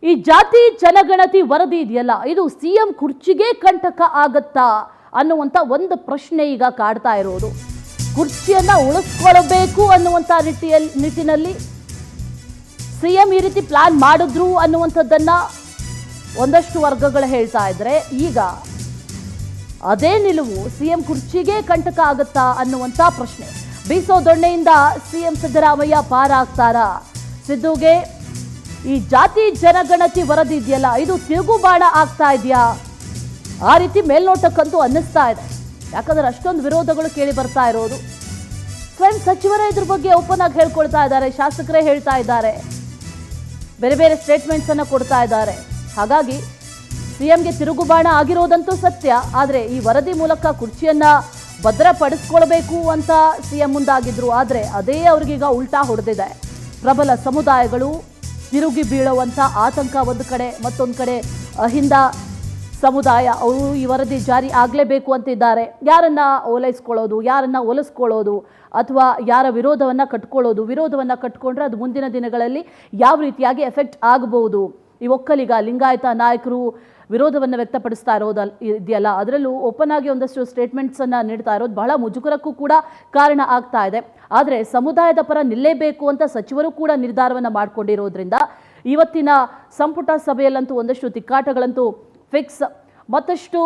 ಈ ಜಾತಿ ಜನಗಣತಿ ವರದಿ ಇದೆಯಲ್ಲ, ಇದು ಸಿಎಂ ಕುರ್ಚಿಗೆ ಕಂಟಕ ಆಗತ್ತಾ ಅನ್ನುವಂಥ ಒಂದು ಪ್ರಶ್ನೆ ಈಗ ಕಾಡ್ತಾ ಇರೋದು. ಕುರ್ಚಿಯನ್ನ ಉಳಿಸ್ಕೊಳ್ಬೇಕು ಅನ್ನುವಂಥ ನಿಟ್ಟಿನಲ್ಲಿ ಸಿಎಂ ಈ ರೀತಿ ಪ್ಲಾನ್ ಮಾಡಿದ್ರು ಅನ್ನುವಂಥದ್ದನ್ನ ಒಂದಷ್ಟು ವರ್ಗಗಳು ಹೇಳ್ತಾ ಇದ್ರೆ, ಈಗ ಅದೇ ನಿಲುವು ಸಿಎಂ ಕುರ್ಚಿಗೆ ಕಂಟಕ ಆಗತ್ತಾ ಅನ್ನುವಂಥ ಪ್ರಶ್ನೆ. ಬೀಸೋ ದೊಣ್ಣೆಯಿಂದ ಸಿಎಂ ಸಿದ್ದರಾಮಯ್ಯ ಪಾರಾಗ್ತಾರಾ? ಸಿದ್ದುಗೆ ಈ ಜಾತಿ ಜನಗಣತಿ ವರದಿ ಇದೆಯಲ್ಲ, ಇದು ತಿರುಗುಬಾಣ ಆಗ್ತಾ ಇದೆಯಾ? ಆ ರೀತಿ ಮೇಲ್ನೋಟಕ್ಕಂತೂ ಅನ್ನಿಸ್ತಾ ಇದೆ. ಯಾಕಂದ್ರೆ ಅಷ್ಟೊಂದು ವಿರೋಧಗಳು ಕೇಳಿ ಬರ್ತಾ ಇರೋದು. ಸ್ವಯಂ ಸಚಿವರೇ ಇದ್ರ ಬಗ್ಗೆ ಓಪನ್ ಆಗಿ ಹೇಳ್ಕೊಳ್ತಾ ಇದ್ದಾರೆ, ಶಾಸಕರೇ ಹೇಳ್ತಾ ಇದ್ದಾರೆ, ಬೇರೆ ಬೇರೆ ಸ್ಟೇಟ್ಮೆಂಟ್ಸ್ ಅನ್ನ ಕೊಡ್ತಾ ಇದ್ದಾರೆ. ಹಾಗಾಗಿ ಸಿಎಂಗೆ ತಿರುಗುಬಾಣ ಆಗಿರೋದಂತೂ ಸತ್ಯ. ಆದರೆ ಈ ವರದಿ ಮೂಲಕ ಕುರ್ಚಿಯನ್ನ ಭದ್ರಪಡಿಸ್ಕೊಳ್ಬೇಕು ಅಂತ ಸಿಎಂ ಮುಂದಾಗಿದ್ರು. ಆದರೆ ಅದೇ ಅವ್ರಿಗೀಗ ಉಲ್ಟಾ ಹೊಡೆದಿದೆ. ಪ್ರಬಲ ಸಮುದಾಯಗಳು ತಿರುಗಿ ಬೀಳುವಂಥ ಆತಂಕ ಒಂದು ಕಡೆ, ಮತ್ತೊಂದು ಕಡೆ ಅಹಿಂದ ಸಮುದಾಯ ಅವರು ಈ ವರದಿ ಜಾರಿ ಆಗಲೇಬೇಕು ಅಂತಿದ್ದಾರೆ. ಯಾರನ್ನ ಓಲೈಸ್ಕೊಳ್ಳೋದು, ಯಾರನ್ನ ಒಲಿಸ್ಕೊಳ್ಳೋದು, ಅಥವಾ ಯಾರ ವಿರೋಧವನ್ನು ಕಟ್ಕೊಂಡ್ರೆ ಅದು ಮುಂದಿನ ದಿನಗಳಲ್ಲಿ ಯಾವ ರೀತಿಯಾಗಿ ಎಫೆಕ್ಟ್ ಆಗಬಹುದು. ಈ ಒಕ್ಕಲಿಗ ಲಿಂಗಾಯತ ನಾಯಕರು ವಿರೋಧವನ್ನು ವ್ಯಕ್ತಪಡಿಸ್ತಾ ಇದೆಯಲ್ಲ, ಅದರಲ್ಲೂ ಓಪನ್ ಆಗಿ ಒಂದಷ್ಟು ಸ್ಟೇಟ್ಮೆಂಟ್ಸನ್ನು ನೀಡ್ತಾ ಇರೋದು ಬಹಳ ಮುಜುಗರಕ್ಕೂ ಕೂಡ ಕಾರಣ ಆಗ್ತಾ ಇದೆ. ಆದರೆ ಸಮುದಾಯದ ಪರ ನಿಲ್ಲೇಬೇಕು ಅಂತ ಸಚಿವರು ಕೂಡ ನಿರ್ಧಾರವನ್ನು ಮಾಡಿಕೊಂಡಿರೋದ್ರಿಂದ ಇವತ್ತಿನ ಸಂಪುಟ ಸಭೆಯಲ್ಲಂತೂ ಒಂದಷ್ಟು ತಿಕ್ಕಾಟಗಳಂತೂ ಫಿಕ್ಸ್. ಮತ್ತಷ್ಟು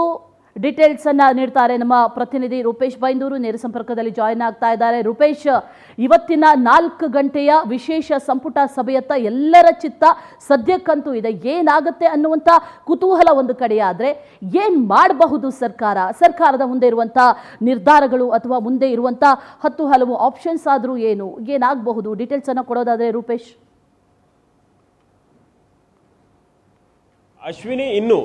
ಡೀಟೇಲ್ಸ್ ಅನ್ನ ನೀಡ್ತಾರೆ ನಮ್ಮ ಪ್ರತಿನಿಧಿ ರೂಪೇಶ್ ಬೈಂದೂರು, ನೇರ ಸಂಪರ್ಕದಲ್ಲಿ ಜಾಯಿನ್ ಆಗ್ತಾ ಇದ್ದಾರೆ. ರೂಪೇಶ್, ಇವತ್ತಿನ 4 ಗಂಟೆಯ ವಿಶೇಷ ಸಂಪುಟ ಸಭೆಯತ್ತ ಎಲ್ಲರ ಚಿತ್ತ ಸದ್ಯಕ್ಕಂತೂ ಇದೆ. ಏನಾಗುತ್ತೆ ಅನ್ನುವಂಥ ಕುತೂಹಲ ಒಂದು ಕಡೆಯಾದ್ರೆ, ಏನ್ ಮಾಡಬಹುದು ಸರ್ಕಾರದ ಮುಂದೆ ಇರುವಂಥ ನಿರ್ಧಾರಗಳು ಅಥವಾ ಮುಂದೆ ಇರುವಂಥ 10 ಹಲವು ಆಪ್ಷನ್ಸ್ ಆದರೂ ಏನಾಗಬಹುದು? ಡೀಟೇಲ್ಸ್ ಅನ್ನ ಕೊಡೋದಾದ್ರೆ ರೂಪೇಶ್. ಅಶ್ವಿನಿ, ಇನ್ನು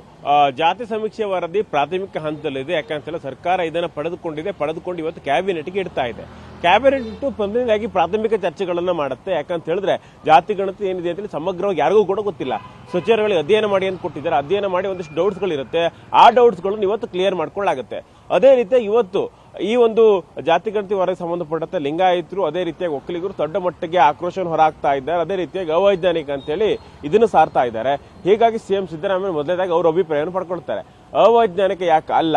ಜಾತಿ ಸಮೀಕ್ಷೆ ವರದಿ ಪ್ರಾಥಮಿಕ ಹಂತದಲ್ಲಿದೆ. ಯಾಕಂತೇಳಿ ಸರ್ಕಾರ ಇದನ್ನು ಪಡೆದುಕೊಂಡು ಇವತ್ತು ಕ್ಯಾಬಿನೆಟ್ಗೆ ಇಡ್ತಾ ಇದೆ. ಕ್ಯಾಬಿನೆಟ್ ಪ್ರತಿನಿಧಿಯಾಗಿ ಪ್ರಾಥಮಿಕ ಚರ್ಚೆಗಳನ್ನು ಮಾಡುತ್ತೆ. ಯಾಕಂತ ಹೇಳಿದ್ರೆ ಜಾತಿ ಗಣತಿ ಏನಿದೆ ಅಂತೇಳಿ ಸಮಗ್ರವಾಗಿ ಯಾರಿಗೂ ಕೂಡ ಗೊತ್ತಿಲ್ಲ. ಸಚಿವರುಗಳಿಗೆ ಅಧ್ಯಯನ ಮಾಡಿ ಅಂತ ಕೊಟ್ಟಿದ್ದಾರೆ. ಅಧ್ಯಯನ ಮಾಡಿ ಒಂದಿಷ್ಟು ಡೌಟ್ಸ್ಗಳಿರುತ್ತೆ. ಆ ಡೌಟ್ಸ್ಗಳನ್ನು ಇವತ್ತು ಕ್ಲಿಯರ್ ಮಾಡ್ಕೊಳ್ಳಾಗುತ್ತೆ. ಅದೇ ರೀತಿ ಇವತ್ತು ಈ ಒಂದು ಜಾತಿ ಗಣತಿ ವರದಿ ಸಂಬಂಧಪಟ್ಟಂತೆ ಲಿಂಗಾಯತರು, ಅದೇ ರೀತಿಯಾಗಿ ಒಕ್ಕಲಿಗರು ದೊಡ್ಡ ಮಟ್ಟಿಗೆ ಆಕ್ರೋಶವನ್ನು ಹೊರಹಾಕ್ತಾ ಇದ್ದಾರೆ. ಅದೇ ರೀತಿಯಾಗಿ ಅವೈಜ್ಞಾನಿಕ ಅಂತೇಳಿ ಇದನ್ನು ಸಾರ್ತಾ ಇದ್ದಾರೆ. ಹೀಗಾಗಿ ಸಿಎಂ ಸಿದ್ದರಾಮಯ್ಯ ಮೊದಲನೇದಾಗಿ ಅವರ ಅಭಿಪ್ರಾಯವನ್ನು ಪಡ್ಕೊಳ್ತಾರೆ. ಅವೈಜ್ಞಾನಿಕ ಯಾಕೆ ಅಲ್ಲ,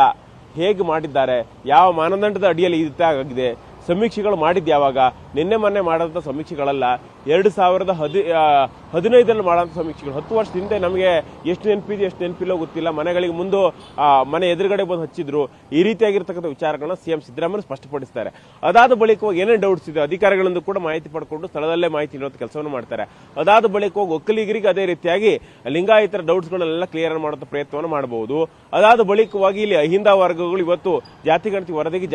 ಹೇಗೆ ಮಾಡಿದ್ದಾರೆ, ಯಾವ ಮಾನದಂಡದ ಅಡಿಯಲ್ಲಿ ಆಗಿದೆ, ಸಮೀಕ್ಷೆಗಳು ಮಾಡಿದ್ದು ಯಾವಾಗ, ನಿನ್ನೆ ಮೊನ್ನೆ ಮಾಡೋಂಥ ಸಮೀಕ್ಷೆಗಳಲ್ಲ, 2015 ಮಾಡೋಂಥ ಸಮೀಕ್ಷೆಗಳು. 10 ವರ್ಷದ ಹಿಂದೆ ನಮಗೆ ಎಷ್ಟು ನೆನಪಿದೆ ಎಷ್ಟು ನೆನಪಿಲ್ಲೋ ಗೊತ್ತಿಲ್ಲ. ಮನೆಗಳಿಗೆ ಮುಂದೆ ಮನೆ ಎದುರುಗಡೆ ಬಂದು ಹಚ್ಚಿದ್ರು. ಈ ರೀತಿಯಾಗಿರ್ತಕ್ಕಂಥ ವಿಚಾರಗಳನ್ನ ಸಿಎಂ ಸಿದ್ದರಾಮಯ್ಯ ಸ್ಪಷ್ಟಪಡಿಸ್ತಾರೆ. ಅದಾದ ಬಳಿಕವಾಗಿ ಏನೇನು ಡೌಟ್ಸ್ ಇದೆ ಅಧಿಕಾರಿಗಳಿಂದ ಕೂಡ ಮಾಹಿತಿ ಪಡ್ಕೊಂಡು ಸ್ಥಳದಲ್ಲೇ ಮಾಹಿತಿ ನೀಡುವಂಥ ಕೆಲಸವನ್ನು ಮಾಡ್ತಾರೆ. ಅದಾದ ಬಳಿಕವಾಗಿ ಒಕ್ಕಲಿಗರಿಗೆ ಅದೇ ರೀತಿಯಾಗಿ ಲಿಂಗಾಯತರ ಡೌಟ್ಸ್ಗಳನ್ನೆಲ್ಲ ಕ್ಲಿಯರ್ ಮಾಡುವಂಥ ಪ್ರಯತ್ನವನ್ನು ಮಾಡಬಹುದು. ಅದಾದ ಬಳಿಕವಾಗಿ ಇಲ್ಲಿ ಅಹಿಂದ ವರ್ಗಗಳು ಇವತ್ತು ಜಾತಿ ಗಣತಿ ವರದಿಗೆ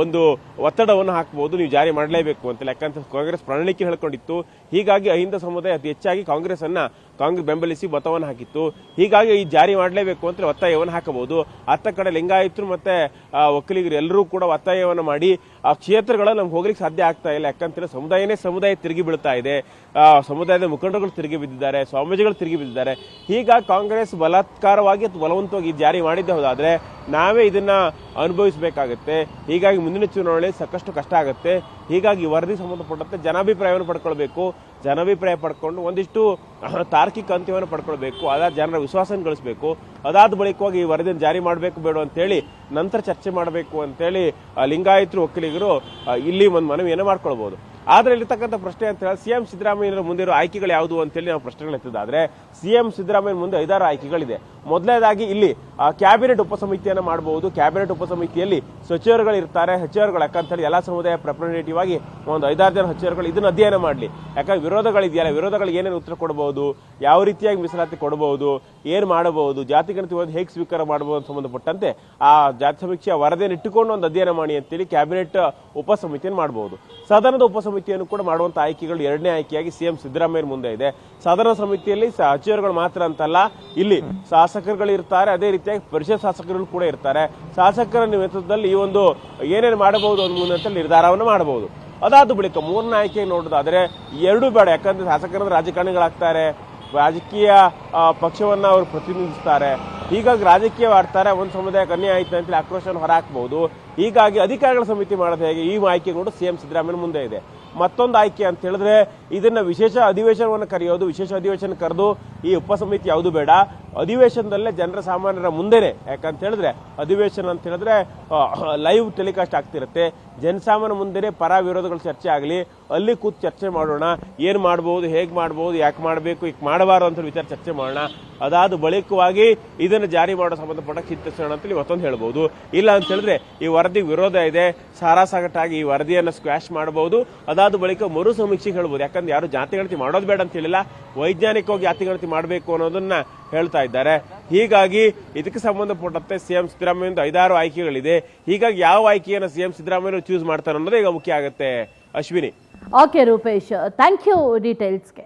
ಒಂದು ಒತ್ತಡವನ್ನು ಹಾಕಬಹುದು, ನೀವು ಜಾರಿ ಮಾಡಲೇಬೇಕು ಅಂತ. ಯಾಕಂತ ಕಾಂಗ್ರೆಸ್ ಪ್ರಣಾಳಿಕೆ ಹೇಳ್ಕೊಂಡಿತ್ತು. ಹೀಗಾಗಿ ಅಹಿಂದ ಸಮುದಾಯ ಅತಿ ಹೆಚ್ಚಾಗಿ ಕಾಂಗ್ರೆಸ್ ಬೆಂಬಲಿಸಿ ಮತವನ್ನು ಹಾಕಿತ್ತು. ಹೀಗಾಗಿ ಈ ಜಾರಿ ಮಾಡಲೇಬೇಕು ಅಂತ ಒತ್ತಾಯವನ್ನು ಹಾಕಬಹುದು. ಅತ್ತ ಕಡೆ ಲಿಂಗಾಯತರು ಮತ್ತೆ ಒಕ್ಕಲಿಗರು ಎಲ್ಲರೂ ಕೂಡ ಒತ್ತಾಯವನ್ನು ಮಾಡಿ ಆ ಕ್ಷೇತ್ರಗಳಲ್ಲಿ ನಮ್ಗೆ ಹೋಗ್ಲಿಕ್ಕೆ ಸಾಧ್ಯ ಆಗ್ತಾ ಇಲ್ಲ. ಯಾಕಂತೇಳಿ ಸಮುದಾಯ ತಿರುಗಿ ಬೀಳ್ತಾ ಇದೆ. ಸಮುದಾಯದ ಮುಖಂಡರುಗಳು ತಿರುಗಿ ಬಿದ್ದಿದ್ದಾರೆ, ಸ್ವಾಮೀಜಿಗಳು ತಿರುಗಿ ಬಿದ್ದಿದ್ದಾರೆ. ಹೀಗಾಗಿ ಕಾಂಗ್ರೆಸ್ ಬಲಾತ್ಕಾರವಾಗಿ ಬಲವಂತವಾಗಿ ಜಾರಿ ಮಾಡಿದ್ದೆ ಹೋದಾದ್ರೆ ನಾವೇ ಇದನ್ನ ಅನುಭವಿಸಬೇಕಾಗುತ್ತೆ. ಹೀಗಾಗಿ ಮುಂದಿನ ಚುನಾವಣೆ ಸಾಕಷ್ಟು ಕಷ್ಟ ಆಗುತ್ತೆ. ಹೀಗಾಗಿ ವರದಿ ಸಂಬಂಧಪಟ್ಟಂತೆ ಜನಾಭಿಪ್ರಾಯವನ್ನು ಪಡ್ಕೊಳ್ಬೇಕು. ಜನಾಭಿಪ್ರಾಯ ಪಡ್ಕೊಂಡು ಒಂದಿಷ್ಟು ತಾರ್ಕಿಕ ಅಂತ್ಯವನ್ನು ಪಡ್ಕೊಳ್ಬೇಕು. ಅದಾದ ಜನರ ವಿಶ್ವಾಸ ಗಳಿಸಬೇಕು. ಅದಾದ ಬಳಿಕವಾಗಿ ಈ ವರದಿಯನ್ನು ಜಾರಿ ಮಾಡಬೇಕು ಬೇಡ ಅಂತೇಳಿ ನಂತರ ಚರ್ಚೆ ಮಾಡಬೇಕು ಅಂತೇಳಿ ಲಿಂಗಾಯತರು ಒಕ್ಕಲಿಗರು ಇಲ್ಲಿ ಒಂದು ಮನವಿಯನ್ನು ಮಾಡ್ಕೊಳ್ಬಹುದು. ಆದ್ರೆ ಇಲ್ಲಿರ್ತಕ್ಕಂಥ ಪ್ರಶ್ನೆ ಅಂತ ಹೇಳಿ ಸಿಎಂ ಸಿದ್ದರಾಮಯ್ಯರ ಮುಂದೆ ಇರೋ ಆಯ್ಕೆಗಳು ಯಾವುದು ಅಂತೇಳಿ ನಾವು ಪ್ರಶ್ನೆಗಳು ಎತ್ತಿದಾದ್ರೆ, ಸಿಎಂ ಸಿದ್ದರಾಮಯ್ಯ ಮುಂದೆ 5-6 ಆಯ್ಕೆಗಳಿದೆ. ಮೊದಲನೇದಾಗಿ ಇಲ್ಲಿ ಕ್ಯಾಬಿನೆಟ್ ಉಪಸಮಿತಿಯನ್ನು ಮಾಡಬಹುದು. ಕ್ಯಾಬಿನೆಟ್ ಉಪಸಮಿತಿಯಲ್ಲಿ ಸಚಿವರುಗಳು ಇರ್ತಾರೆ. ಸಚಿವರುಗಳು ಯಾಕಂತೇಳಿ ಎಲ್ಲಾ ಸಮುದಾಯ ರೆಪ್ರೆಸೆಂಟೇಟಿವ್ ಆಗಿ ಒಂದು 5-6 ಜನ ಸಚಿವರುಗಳು ಇದನ್ನು ಅಧ್ಯಯನ ಮಾಡಲಿ. ಯಾಕಂದ್ರೆ ವಿರೋಧಗಳಿದೆಯಲ್ಲ, ವಿರೋಧಗಳಿಗೆ ಏನೇನು ಉತ್ತರ ಕೊಡಬಹುದು, ಯಾವ ರೀತಿಯಾಗಿ ಮೀಸಲಾತಿ ಕೊಡಬಹುದು, ಏನ್ ಮಾಡಬಹುದು, ಜಾತಿ ಗಣತಿ ವರದಿ ಹೇಗೆ ಸ್ವೀಕಾರ ಮಾಡಬಹುದು ಸಂಬಂಧಪಟ್ಟಂತೆ ಆ ಜಾತಿ ಸಮೀಕ್ಷೆಯ ವರದಿಯನ್ನು ಇಟ್ಟುಕೊಂಡು ಒಂದು ಅಧ್ಯಯನ ಮಾಡಿ ಅಂತೇಳಿ ಕ್ಯಾಬಿನೆಟ್ ಉಪಸಮಿತಿಯನ್ನು ಮಾಡಬಹುದು. ಸದನದ ಉಪಸಮಿತಿಯನ್ನು ಕೂಡ ಮಾಡುವಂತಹ ಆಯ್ಕೆಗಳು 2ನೇ ಆಯ್ಕೆಯಾಗಿ ಸಿಎಂ ಸಿದ್ದರಾಮಯ್ಯ ಮುಂದೆ ಇದೆ. ಸದನ ಸಮಿತಿಯಲ್ಲಿ ಸಚಿವರುಗಳು ಮಾತ್ರ ಅಂತಲ್ಲ, ಇಲ್ಲಿ ಶಾಸಕರುಗಳು ಇರ್ತಾರೆ. ಅದೇ ರೀತಿಯಾಗಿ ಪರಿಷತ್ ಶಾಸಕರು ಕೂಡ ಇರ್ತಾರೆ. ಶಾಸಕರ ನೇತೃತ್ವದಲ್ಲಿ ಈ ಒಂದು ಏನೇನು ಮಾಡಬಹುದು ಅನ್ನುವಂತ ನಿರ್ಧಾರವನ್ನು ಮಾಡಬಹುದು. ಅದಾದ ಬಳಿಕ 3ನೇ ಆಯ್ಕೆ ನೋಡೋದಾದ್ರೆ 2 ಬೇಡ. ಯಾಕಂದ್ರೆ ಶಾಸಕರ ರಾಜಕಾರಣಿಗಳಾಗ್ತಾರೆ, ರಾಜಕೀಯ ಪಕ್ಷವನ್ನ ಅವರು ಪ್ರತಿನಿಧಿಸ್ತಾರೆ. ಹೀಗಾಗಿ ರಾಜಕೀಯ ಆಡ್ತಾರೆ. ಒಂದು ಸಮುದಾಯಕ್ಕೆ ಅನ್ಯಾಯ ಆಯ್ತು ಅಂತ ಆಕ್ರೋಶವನ್ನು ಹೊರಹಾಕಬಹುದು. ಹೀಗಾಗಿ ಅಧಿಕಾರಿಗಳ ಸಮಿತಿ ಮಾಡೋದು ಹೇಗೆ, ಈ ಆಯ್ಕೆಗಳು ಸಿಎಂ ಸಿದ್ದರಾಮಯ್ಯ ಮುಂದೆ ಇದೆ. ಮತ್ತೊಂದು ಆಯ್ಕೆ ಅಂತ ಹೇಳಿದ್ರೆ ಇದನ್ನ ವಿಶೇಷ ಅಧಿವೇಶನವನ್ನು ಕರೆಯೋದು. ವಿಶೇಷ ಅಧಿವೇಶನ ಕರೆದು ಈ ಉಪಸಮಿತಿ ಯಾವುದು ಬೇಡ, ಅಧಿವೇಶನದಲ್ಲೇ ಜನರ ಸಾಮಾನ್ಯರ ಮುಂದೆನೆ, ಯಾಕಂತ ಹೇಳಿದ್ರೆ ಅಧಿವೇಶನ ಅಂತ ಹೇಳಿದ್ರೆ ಲೈವ್ ಟೆಲಿಕಾಸ್ಟ್ ಆಗ್ತಿರುತ್ತೆ, ಜನಸಾಮಾನ್ಯ ಮುಂದೆನೆ ಪರ ವಿರೋಧಗಳ ಚರ್ಚೆ ಆಗಲಿ, ಅಲ್ಲಿ ಕೂತ್ ಚರ್ಚೆ ಮಾಡೋಣ, ಏನ್ ಮಾಡಬಹುದು, ಹೇಗ್ ಮಾಡಬಹುದು, ಯಾಕೆ ಮಾಡಬೇಕು, ಈಗ ಮಾಡಬಾರದು ಅಂತ ವಿಚಾರ ಚರ್ಚೆ ಮಾಡೋಣ. ಅದಾದ ಬಳಿಕವಾಗಿ ಇದನ್ನು ಜಾರಿ ಮಾಡೋ ಸಂಬಂಧಪಟ್ಟ ಚಿಂತಿಸೋಣ ಅಂತ ಮತ್ತೊಂದು ಹೇಳ್ಬಹುದು. ಇಲ್ಲ ಅಂತ ಹೇಳಿದ್ರೆ ಈ ವರದಿ ವಿರೋಧ ಇದೆ, ಸಾರಾಸಗಟಾಗಿ ಈ ವರದಿಯನ್ನು ಸ್ಕ್ವಾಶ್ ಮಾಡಬಹುದು. ಅದಾದ ಬಳಿಕ ಮರು ಸಮೀಕ್ಷೆಗೆ ಹೇಳ್ಬಹುದು. ಯಾಕಂದ್ರೆ ಯಾರು ಜಾತಿ ಗಣತಿ ಮಾಡೋದು ಬೇಡ ಅಂತ ಹೇಳಿಲ್ಲ, ವೈಜ್ಞಾನಿಕವಾಗಿ ಜಾತಿ ಗಣತಿ ಮಾಡಬೇಕು ಅನ್ನೋದನ್ನ ಹೇಳ್ತಾ ಇದ್ದಾರೆ. ಹೀಗಾಗಿ ಇದಕ್ಕೆ ಸಂಬಂಧಪಟ್ಟಂತೆ ಸಿಎಂ ಸಿದ್ದರಾಮಯ್ಯ 5-6 ಆಯ್ಕೆಗಳಿದೆ. ಹೀಗಾಗಿ ಯಾವ ಆಯ್ಕೆಯನ್ನು ಸಿಎಂ ಸಿದ್ದರಾಮಯ್ಯ ಚೂಸ್ ಮಾಡ್ತಾರೆ ಅನ್ನೋದು ಈಗ ಮುಖ್ಯ ಆಗುತ್ತೆ. Ashwini. Okay Rupesh, thank you ಡೀಟೇಲ್ಸ್ಗೆ.